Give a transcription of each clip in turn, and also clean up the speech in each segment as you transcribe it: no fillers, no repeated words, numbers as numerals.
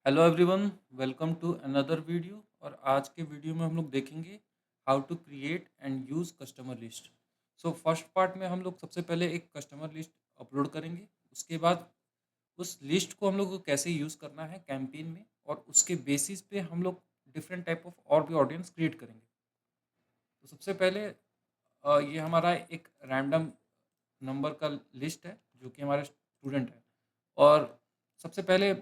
Hello everyone, welcome to another video. और आज के वीडियो में हम लोग देखेंगे how to create and use customer list. So first part में हम लोग सबसे पहले एक कस्टमर लिस्ट अपलोड करेंगे। उसके बाद उस लिस्ट को हम लोग को कैसे यूज़ करना है कैंपेन में, और उसके बेसिस पे हम लोग डिफरेंट टाइप ऑफ और भी ऑडियंस क्रिएट करेंगे। तो सबसे पहले ये हमारा एक रैंडम नंबर का लिस्ट है जो कि हमारे स्टूडेंट है। और सबसे पहले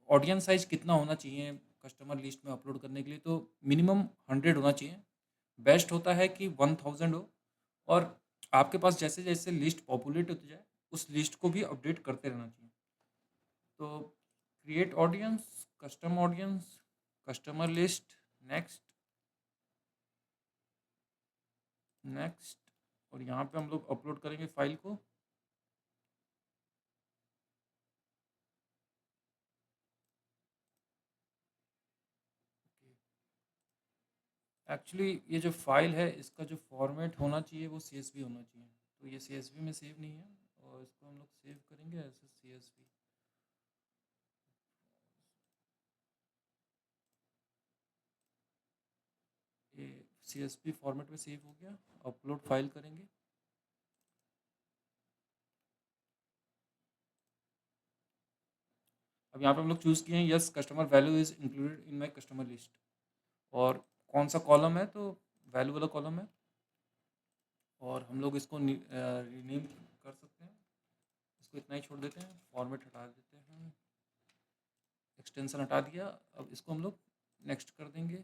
ऑडियंस साइज कितना होना चाहिए कस्टमर लिस्ट में अपलोड करने के लिए, तो मिनिमम 100 होना चाहिए। बेस्ट होता है कि 1000 हो। और आपके पास जैसे जैसे लिस्ट पॉपुलेट होती जाए उस लिस्ट को भी अपडेट करते रहना चाहिए। तो create audience, custom audience, customer list, next, next. और यहाँ पे हम लोग अपलोड करेंगे फाइल को। एक्चुअली ये जो फाइल है इसका जो फॉर्मेट होना चाहिए वो CSV होना चाहिए। तो ये CSV में सेव नहीं है, और इसको हम लोग सेव करेंगे ऐसे CSV। ये CSV फॉर्मेट में सेव हो गया। अपलोड फाइल करेंगे। अब यहाँ पे हम लोग चूज़ किए हैं yes customer value is included in my customer list. और कौन सा कॉलम है, तो वैल्यू वाला कॉलम है। और हम लोग इसको रीनेम कर सकते हैं। इसको इतना ही छोड़ देते हैं, फॉर्मेट हटा देते हैं, एक्सटेंशन हटा दिया। अब इसको हम लोग नेक्स्ट कर देंगे।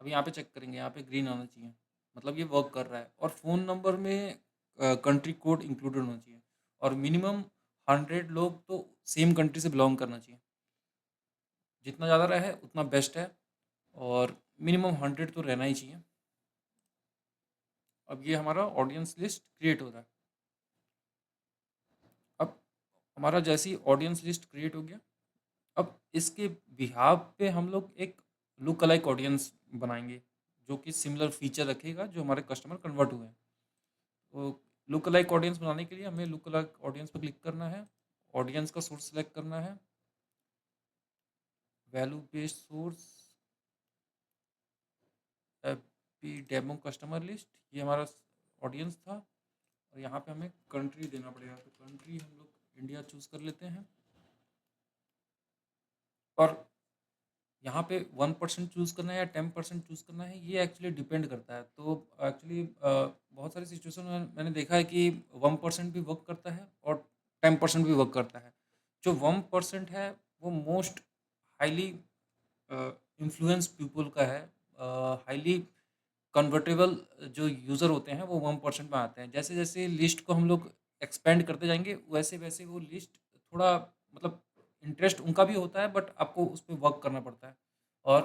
अब यहाँ पे चेक करेंगे, यहाँ पे ग्रीन आना चाहिए, मतलब ये वर्क कर रहा है। और फ़ोन नंबर में कंट्री कोड इंक्लूडेड होना चाहिए। और मिनिमम 100 लोग तो सेम कंट्री से बिलोंग करना चाहिए। जितना ज़्यादा रहे उतना बेस्ट है। और मिनिमम 100 तो रहना ही चाहिए। अब ये हमारा ऑडियंस लिस्ट क्रिएट हो रहा है। अब हमारा जैसी ऑडियंस लिस्ट क्रिएट हो गया, अब इसके बिहाव पे हम लोग एक लुक अलाइक ऑडियंस बनाएंगे जो कि सिमिलर फीचर रखेगा जो हमारे कस्टमर कन्वर्ट हुए हैं। तो लुक अलाइक ऑडियंस बनाने के लिए हमें लुक अलाइक ऑडियंस पर क्लिक करना है। ऑडियंस का सोर्स सेलेक्ट करना है, value based source, AP demo customer list, ये हमारा ऑडियंस था। और यहाँ पे हमें कंट्री देना पड़ेगा, तो कंट्री हम लोग इंडिया चूज़ कर लेते हैं। और यहाँ पे 1% चूज़ करना है या 10% चूज़ करना है, ये एक्चुअली डिपेंड करता है। तो एक्चुअली बहुत सारी सिचुएशन में मैंने देखा है कि 1% भी वर्क करता है और 10% भी वर्क करता है। जो 1% है वो मोस्ट हाईली इन्फ्लुएंस पीपल का है। हाईली कन्वर्टेबल जो यूज़र होते हैं वो 1% में आते हैं। जैसे जैसे लिस्ट को हम लोग एक्सपेंड करते जाएंगे वैसे वैसे वो लिस्ट थोड़ा, मतलब इंटरेस्ट उनका भी होता है, बट आपको उस पर वर्क करना पड़ता है। और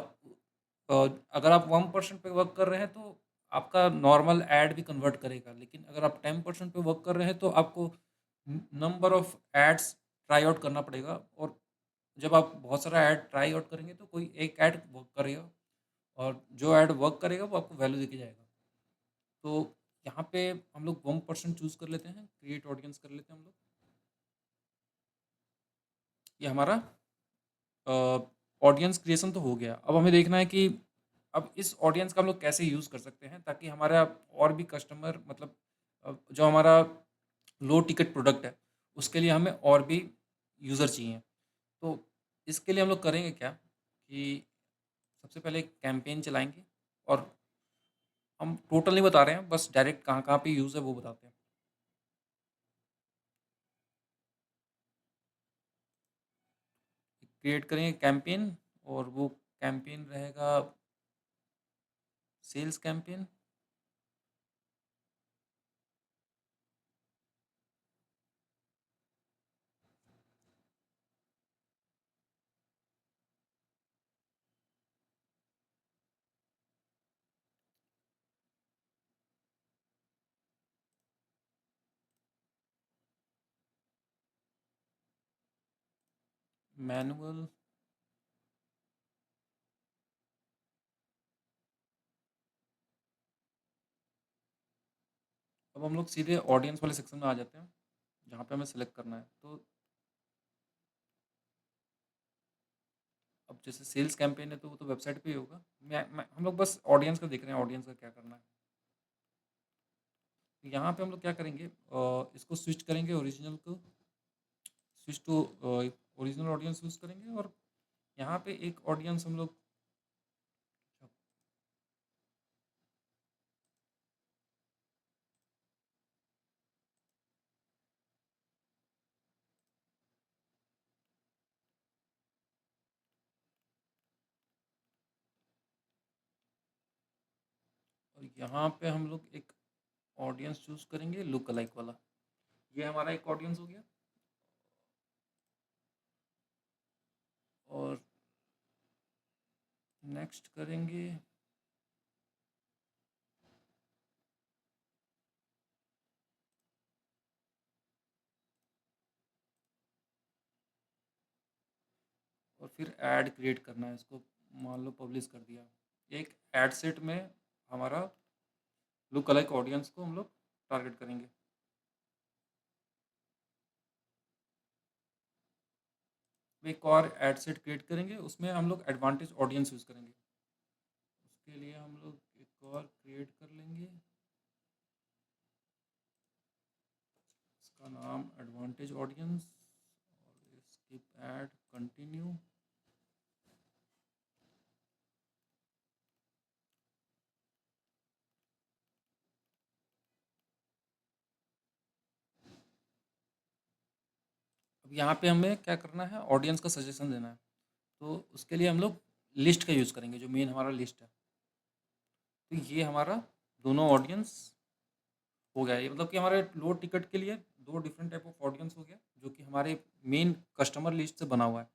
अ, अगर आप 1% पे वर्क कर रहे हैं तो आपका नॉर्मल ऐड भी कन्वर्ट करेगा। लेकिन अगर आप 10% पे वर्क कर रहे हैं तो आपको number of ads try out करना पड़ेगा। और जब आप बहुत सारा ऐड ट्राई आउट करेंगे तो कोई एक ऐड वर्क करेगा, और जो ऐड वर्क करेगा वो आपको वैल्यू देके जाएगा। तो यहाँ पे हम लोग 1% चूज़ कर लेते हैं, क्रिएट ऑडियंस कर लेते हैं हम लोग। ये हमारा ऑडियंस क्रिएशन तो हो गया। अब हमें देखना है कि अब इस ऑडियंस का हम लोग कैसे यूज़ कर सकते हैं ताकि हमारा और भी कस्टमर, मतलब जो हमारा लो टिकट प्रोडक्ट है उसके लिए हमें और भी यूज़र चाहिए। तो इसके लिए हम लोग करेंगे क्या कि सबसे पहले एक कैंपेन चलाएंगे। और हम टोटल नहीं बता रहे हैं, बस डायरेक्ट कहाँ कहाँ पे यूज़ है वो बताते हैं। क्रिएट करेंगे कैंपेन, और वो कैंपेन रहेगा सेल्स कैंपेन। मैनुअल। अब हम लोग सीधे ऑडियंस वाले सेक्शन में आ जाते हैं जहाँ पे हमें सेलेक्ट करना है। तो अब जैसे सेल्स कैंपेन है तो वो तो वेबसाइट पे ही होगा। मैं हम लोग बस ऑडियंस का देख रहे हैं, ऑडियंस का क्या करना है। तो यहाँ पे हम लोग क्या करेंगे, इसको स्विच करेंगे ओरिजिनल को, switch to original audience use करेंगे और यहाँ पे एक ऑडियंस हम लोग और यहाँ पे हम लोग एक ऑडियंस चूज़ करेंगे लुक अलाइक वाला। ये हमारा एक ऑडियंस हो गया और नेक्स्ट करेंगे और फिर ऐड क्रिएट करना है इसको, मान लो पब्लिश कर दिया। एक ऐड सेट में हमारा लुक अलाइक ऑडियंस को हम लोग टारगेट करेंगे। एक और ऐड सेट क्रिएट करेंगे, उसमें हम लोग एडवांटेज ऑडियंस यूज़ करेंगे। उसके लिए हम लोग एक और क्रिएट कर लेंगे, इसका नाम एडवांटेज ऑडियंस और स्किप ऐड कंटिन्यू। अब यहाँ पे हमें क्या करना है, ऑडियंस का सजेशन देना है। तो उसके लिए हम लोग लिस्ट का यूज़ करेंगे, जो मेन हमारा लिस्ट है। तो ये हमारा दोनों ऑडियंस हो गया। ये मतलब कि हमारे लो टिकट के लिए दो डिफरेंट टाइप ऑफ ऑडियंस हो गया, जो कि हमारे मेन कस्टमर लिस्ट से बना हुआ है।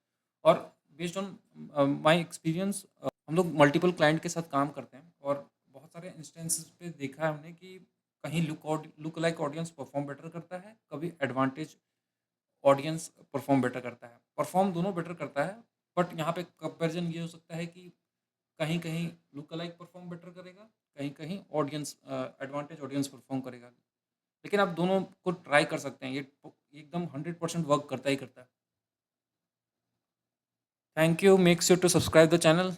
और बेस्ड ऑन माय एक्सपीरियंस हम लोग मल्टीपल क्लाइंट के साथ काम करते हैं और बहुत सारे इंस्टेंसेस पे देखा है हमने कि कहीं look like audience perform better करता है, कभी एडवांटेज ऑडियंस परफॉर्म बेटर करता है। परफॉर्म दोनों बेटर करता है, बट यहाँ पे कंपैरिजन ये हो सकता है कि कहीं कहीं लुक अलाइक परफॉर्म बेटर करेगा, कहीं कहीं ऑडियंस एडवांटेज ऑडियंस परफॉर्म करेगा। लेकिन आप दोनों को ट्राई कर सकते हैं, ये एकदम 100% वर्क करता ही करता है। Thank you, make sure to subscribe the channel.